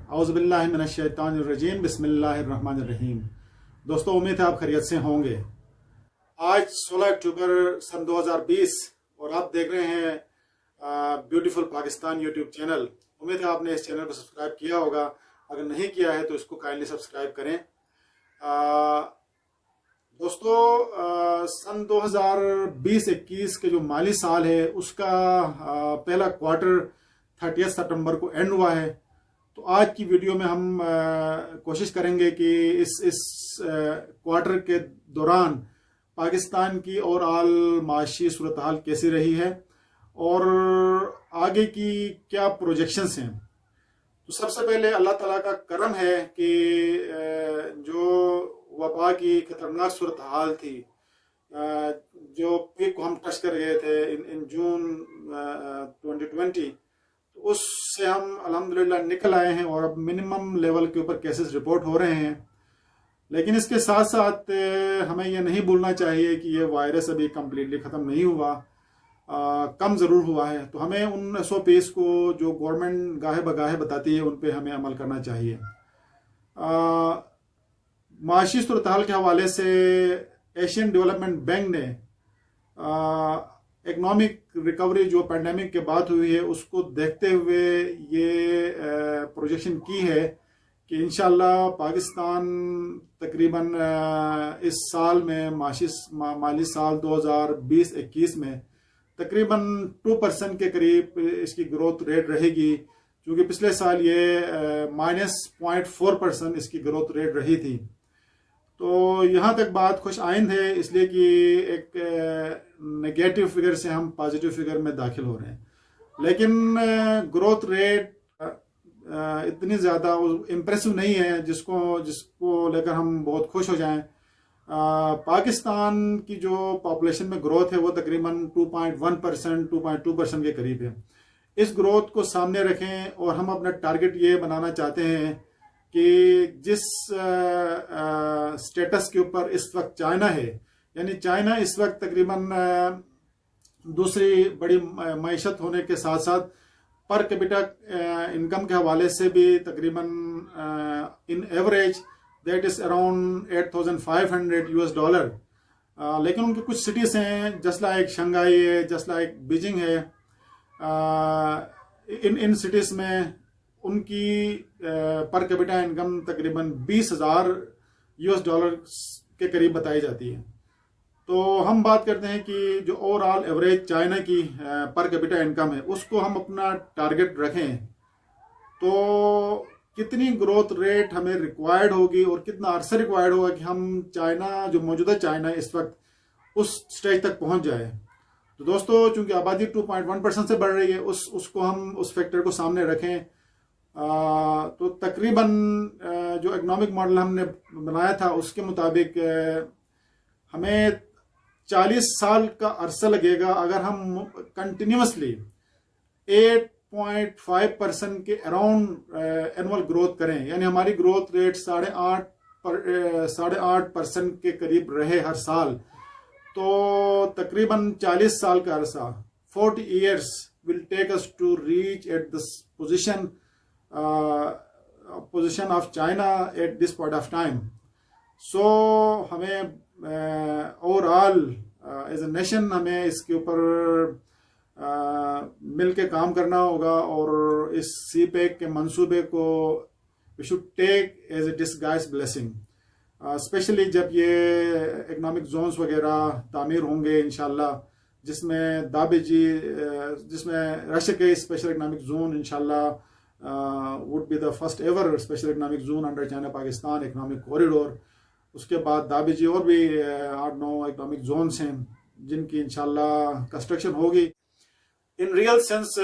औज़ुबिल्लाहि मिनश्शैतानिर्रजीम बिस्मिल्लाहिर्रहमानिर्रहीम। दोस्तों, उम्मीद है आप खैरियत से होंगे। आज 16 अक्टूबर सन 2020 और आप देख रहे हैं ब्यूटीफुल पाकिस्तान यूट्यूब चैनल। उम्मीद है आपने इस चैनल को सब्सक्राइब किया होगा। अगर नहीं किया है तो इसको काइंडली सब्सक्राइब करें। दोस्तों, सन 2020-21 के जो माली साल है उसका पहला क्वार्टर 30 सितंबर को एंड हुआ है। तो आज की वीडियो में हम कोशिश करेंगे कि इस क्वार्टर के दौरान पाकिस्तान की ओवरऑल माशी सूरत हाल कैसी रही है और आगे की क्या प्रोजेक्शंस हैं। तो सबसे पहले अल्लाह ताला का करम है कि जो वबा की खतरनाक सूरत हाल थी, जो पीक को हम टच कर गए थे इन जून 2020, तो उससे हम अल्हम्दुलिल्लाह निकल आए हैं और अब मिनिमम लेवल के ऊपर केसेस रिपोर्ट हो रहे हैं। लेकिन इसके साथ साथ हमें यह नहीं भूलना चाहिए कि ये वायरस अभी कम्प्लीटली ख़त्म नहीं हुआ, कम ज़रूर हुआ है। तो हमें उन SOPs को जो गवर्नमेंट गाहे बगाहे बताती है उन पे हमें अमल करना चाहिए। माशी सूरत हाल के हवाले से एशियन डेवलपमेंट बैंक ने इकनॉमिक रिकवरी जो पैंडेमिक के बाद हुई है उसको देखते हुए ये प्रोजेक्शन की है कि इंशाल्लाह पाकिस्तान तकरीबन इस साल में माली साल 2020-21 में तकरीबन 2% के करीब इसकी ग्रोथ रेट रहेगी, क्योंकि पिछले साल ये -0.4% इसकी ग्रोथ रेट रही थी। तो यहाँ तक बात खुश आइंद है, इसलिए कि एक नेगेटिव फिगर से हम पॉजिटिव फिगर में दाखिल हो रहे हैं। लेकिन ग्रोथ रेट इतनी ज़्यादा इम्प्रेसिव नहीं है जिसको लेकर हम बहुत खुश हो जाएं। पाकिस्तान की जो पॉपुलेशन में ग्रोथ है वो तकरीबन 2.1%, 2.2% के करीब है। इस ग्रोथ को सामने रखें और हम अपना टारगेट ये बनाना चाहते हैं कि जिस स्टेटस के ऊपर इस वक्त चाइना है, यानी चाइना इस वक्त तकरीबन दूसरी बड़ी मईशत होने के साथ साथ पर कैपिटा इनकम के हवाले से भी तकरीबन इन एवरेज दैट इज अराउंड $8,500। लेकिन उनकी कुछ सिटीज हैं जस्ट लाइक शंघाई है, जस्ट लाइक बीजिंग है। इन सिटीज में उनकी पर कैपिटा इनकम तकरीबन $20,000 के करीब बताई जाती है। तो हम बात करते हैं कि जो ओवरऑल एवरेज चाइना की पर कैपिटा इनकम है उसको हम अपना टारगेट रखें तो कितनी ग्रोथ रेट हमें रिक्वायर्ड होगी और कितना अरसा रिक्वायर्ड होगा कि हम चाइना, जो मौजूदा चाइना इस वक्त उस स्टेज तक पहुंच जाए। तो दोस्तों, चूंकि आबादी 2.1% से बढ़ रही है, उसको हम उस फैक्टर को सामने रखें तो तकरीबन जो इकोनॉमिक मॉडल हमने बनाया था उसके मुताबिक हमें 40 साल का अरसा लगेगा अगर हम कंटिन्यूसली 8.5% के अराउंड एनुअल ग्रोथ करें, यानी हमारी ग्रोथ रेट 8.5% के करीब रहे हर साल। तो तकरीबन 40 साल का अरसा, 40 years will take us to reach at this position of China at this point of time. So हमें ओवरऑल एज ए नेशन हमें इसके ऊपर मिल के काम करना होगा और इस CPEC के मंसूबे को we should take as a disguise blessing, specially जब ये इकनॉमिक जोन्स वगैरह तामीर होंगे इंशाल्लाह, जिसमें जिसमें रशिया के स्पेशल इकनॉमिक जोन इंशाल्लाह would be the first ever special economic zone under China Pakistan economic corridor. उसके बाद दाबेजी और भी 8-9 इकनॉमिक जोन्स हैं जिनकी इंशाल्लाह कंस्ट्रक्शन होगी। इन रियल सेंस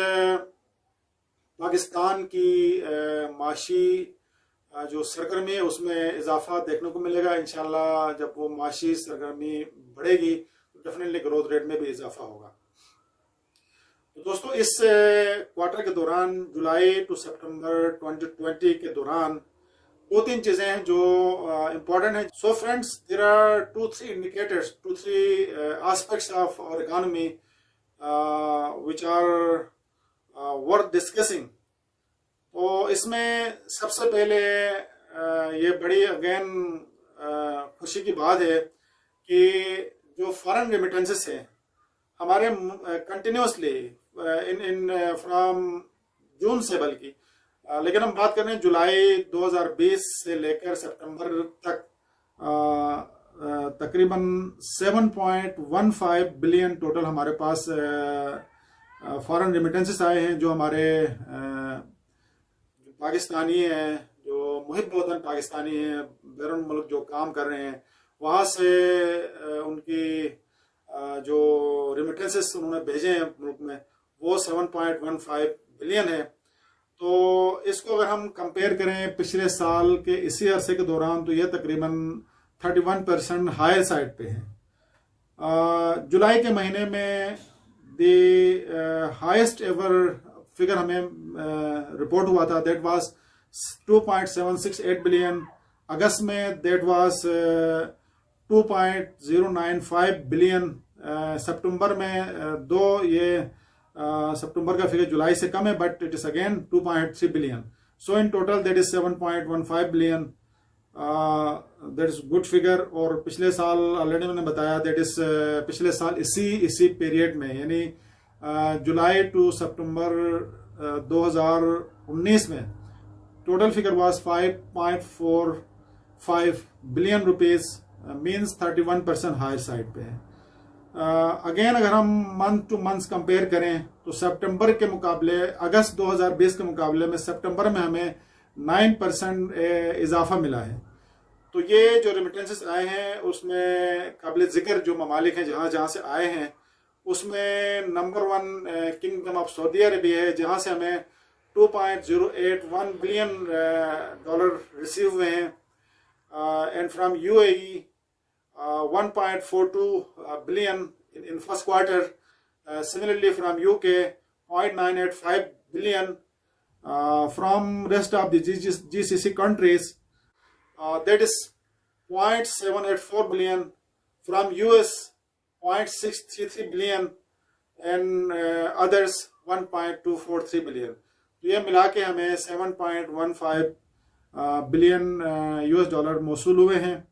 पाकिस्तान की माशी जो सरगर्मी है उसमें इजाफा देखने को मिलेगा इंशाल्लाह। जब वो माशी सरगर्मी बढ़ेगी तो डेफिनेटली ग्रोथ रेट में भी इजाफा होगा। तो दोस्तों, इस क्वार्टर के दौरान, जुलाई टू सितंबर 2020 के दौरान 2-3 चीजें हैं जो इम्पोर्टेंट है। So friends, there are 2-3 indicators, 2-3 aspects of our economy which are worth discussing तो इसमें सबसे पहले ये बड़ी अगेन खुशी की बात है कि जो फॉरेन रेमिटेंसेस है हमारे कंटिन्यूसली इन फ्रॉम जून से, बल्कि लेकिन हम बात कर रहे हैं जुलाई 2020 से लेकर सितंबर तक तकरीबन 7.15 बिलियन टोटल हमारे पास फॉरेन रेमिटेंसेस आए हैं, जो हमारे पाकिस्तानी हैं, जो मुहिब वतन पाकिस्तानी हैं, बैरून मुल्क जो काम कर रहे हैं, वहाँ से उनकी जो रेमिटेंसेस उन्होंने भेजे हैं मुल्क में, वो 7.15 बिलियन है। तो इसको अगर हम कंपेयर करें पिछले साल के इसी अरसे के दौरान, तो यह तकरीबन 31% हायर साइड पे है। जुलाई के महीने में द हाईएस्ट एवर फिगर हमें रिपोर्ट हुआ था, दैट वाज 2.768 बिलियन। अगस्त में दैट वाज 2.095 बिलियन। सितंबर में सितंबर का फिगर जुलाई से कम है, but it is again 2.3 billion. So in total that is 7.15 billion. That is good figure. और पिछले साल ऑलरेडी मैंने बताया, दैट इज पिछले साल इसी पीरियड में, यानी जुलाई टू सितंबर 2019 में total figure was 5.45 billion rupees, means 31% higher side पे है। अगेन अगर हम मंथ टू मंथ कंपेयर करें तो सितंबर के मुकाबले, अगस्त 2020 के मुकाबले में सितंबर में हमें 9% इजाफा मिला है। तो ये जो रेमिटेंसेस आए हैं उसमें काबिल जिक्र जो ममालिक हैं जहाँ से आए हैं, उसमें number 1 kingdom of Saudi Arabia है, जहाँ से हमें 2.081 बिलियन डॉलर रिसीव हुए हैं। And from UAE 1.42 billion in first quarter. Similarly from UK 0.985 billion. From rest of the GCC countries that is 0.784 billion. From US 0.633 billion and others 1.243 billion. तो ये मिला के हमें 7.15 बिलियन US डॉलर मौसूल हुए हैं।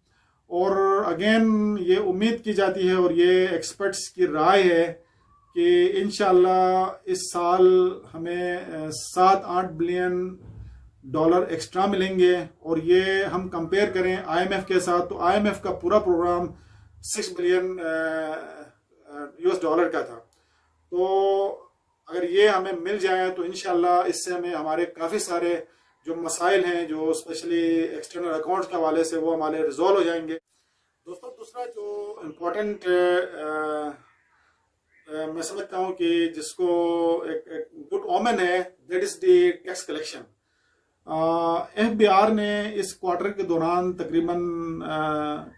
और अगेन ये उम्मीद की जाती है और ये एक्सपर्ट्स की राय है कि इंशाल्लाह इस साल हमें 7-8 बिलियन डॉलर एक्स्ट्रा मिलेंगे। और ये हम कंपेयर करें IMF के साथ, तो IMF का पूरा प्रोग्राम 6 बिलियन US डॉलर का था। तो अगर ये हमें मिल जाए तो इंशाल्लाह इससे हमें हमारे काफ़ी सारे जो मसाइल हैं, जो स्पेशली एक्सटर्नल अकाउंट्स के हवाले से, वो हमारे रिजॉल्व हो जाएंगे। दोस्तों, दूसरा जो इम्पोर्टेंट मैं समझता हूँ कि जिसको एक गुड ओमेन है, that is the tax collection. FBI ने इस क्वार्टर के दौरान तकरीबन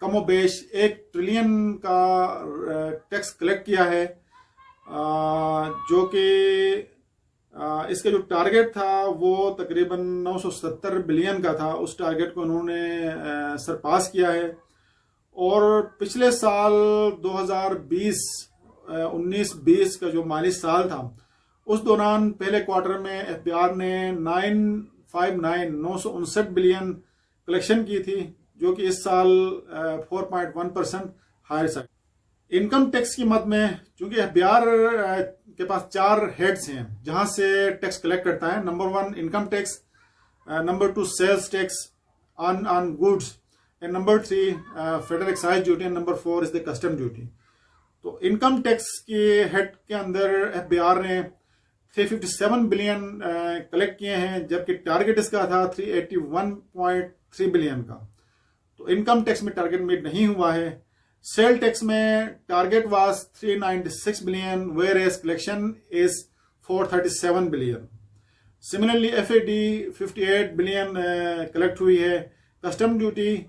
कमोबेश 1 ट्रिलियन का टैक्स कलेक्ट किया है, जो कि इसका जो टारगेट था वो तकरीबन 970 बिलियन का था। उस टारगेट को उन्होंने सरपास किया है। और पिछले साल 2019-20 का जो माली साल था, उस दौरान पहले क्वार्टर में FBI ने 959 बिलियन कलेक्शन की थी, जो कि इस साल 4.1% हायर साइड। इनकम टैक्स की मद में, चूंकि FBI के पास 4 हेड्स हैं जहां से टैक्स कलेक्ट करता है। Number 1 income tax, number 2 sales tax on goods, and number 3 federal excise duty, and number 4 is the custom duty. तो इनकम टैक्स के हेड के अंदर FBI ने 357 बिलियन कलेक्ट किए हैं, जबकि टारगेट इसका था 381.3 बिलियन का। तो इनकम टैक्स में टारगेट मीट नहीं हुआ है। सेल टैक्स में target was 396 billion, whereas collection is 437 billion. Similarly FAD 58 billion collect हुई है। कस्टम ड्यूटी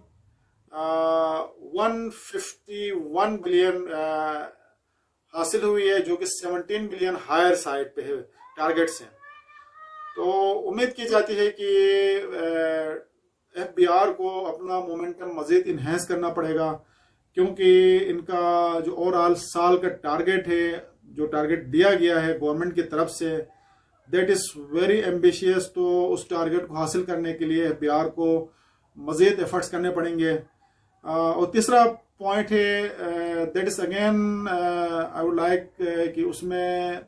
151 बिलियन हासिल हुई है, जो कि 17 बिलियन हायर साइड पे है टारगेट से। तो उम्मीद की जाती है कि FBI को अपना मोमेंटम मजीद इन्हेंस करना पड़ेगा, क्योंकि इनका जो ओवरऑल साल का टारगेट है, जो टारगेट दिया गया है गवर्नमेंट की तरफ से, दैट इज़ वेरी एम्बिशियस। तो उस टारगेट को हासिल करने के लिए एफबीआर को मज़ीद एफर्ट्स करने पड़ेंगे। और तीसरा पॉइंट है that is again I would like कि उसमें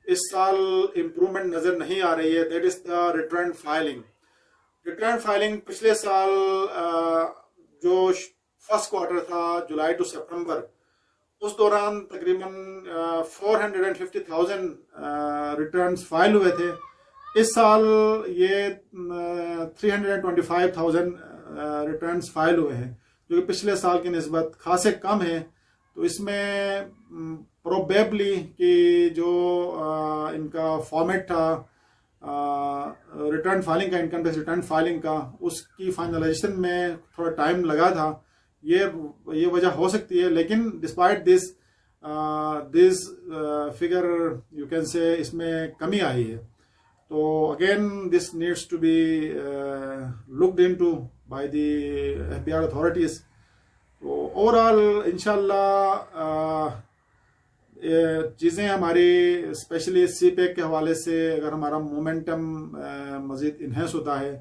इस साल इम्प्रूवमेंट नज़र नहीं आ रही है, that is the return filing. Return filing पिछले साल जो फर्स्ट क्वार्टर था, जुलाई टू सितंबर, उस दौरान तकरीबन 450,000 रिटर्न्स फाइल हुए थे। इस साल ये 325,000 रिटर्न्स फाइल हुए हैं, जो कि पिछले साल की निस्बत खासे कम है। तो इसमें प्रोबेबली कि जो इनका फॉर्मेट था रिटर्न फाइलिंग का, इनकम टैक्स रिटर्न फाइलिंग का, उसकी फाइनलाइजेशन में थोड़ा टाइम लगा था। ये वजह हो सकती है, लेकिन despite this figure you can say इसमें कमी आई है। तो again this needs to be looked into by the FBR authorities. तो ओवरऑल इंशाल्लाह चीज़ें हमारी स्पेशली सीपेक के हवाले से अगर हमारा मोमेंटम मज़ीद इन्हेंस होता है,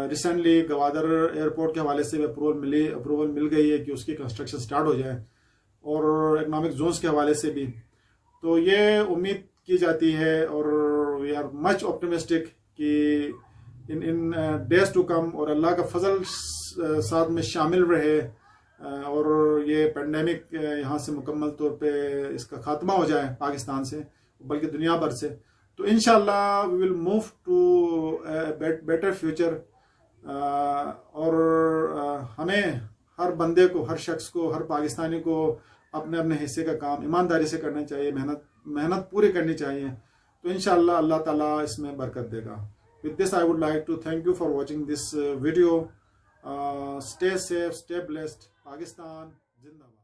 रिसेंटली गवादर एयरपोर्ट के हवाले से भी अप्रूवल मिल गई है कि उसकी कंस्ट्रक्शन स्टार्ट हो जाए, और इकनॉमिक जोन्स के हवाले से भी। तो ये उम्मीद की जाती है और वी आर मच ऑप्टिमिस्टिक कि इन डेज टू कम, और अल्लाह का फजल साथ में शामिल रहे और ये पेंडेमिक यहाँ से मुकम्मल तौर पे इसका खात्मा हो जाए पाकिस्तान से, बल्कि दुनिया भर से। तो इंशाल्लाह we will move to better future. और हमें हर बंदे को, हर शख्स को, हर पाकिस्तानी को अपने अपने हिस्से का काम ईमानदारी से करना चाहिए, मेहनत पूरी करनी चाहिए। तो इंशाल्लाह अल्लाह ताला इसमें बरकत देगा। With this I would like to thank you for watching this video. Stay safe, stay blessed. Pakistan जिंदाबाद।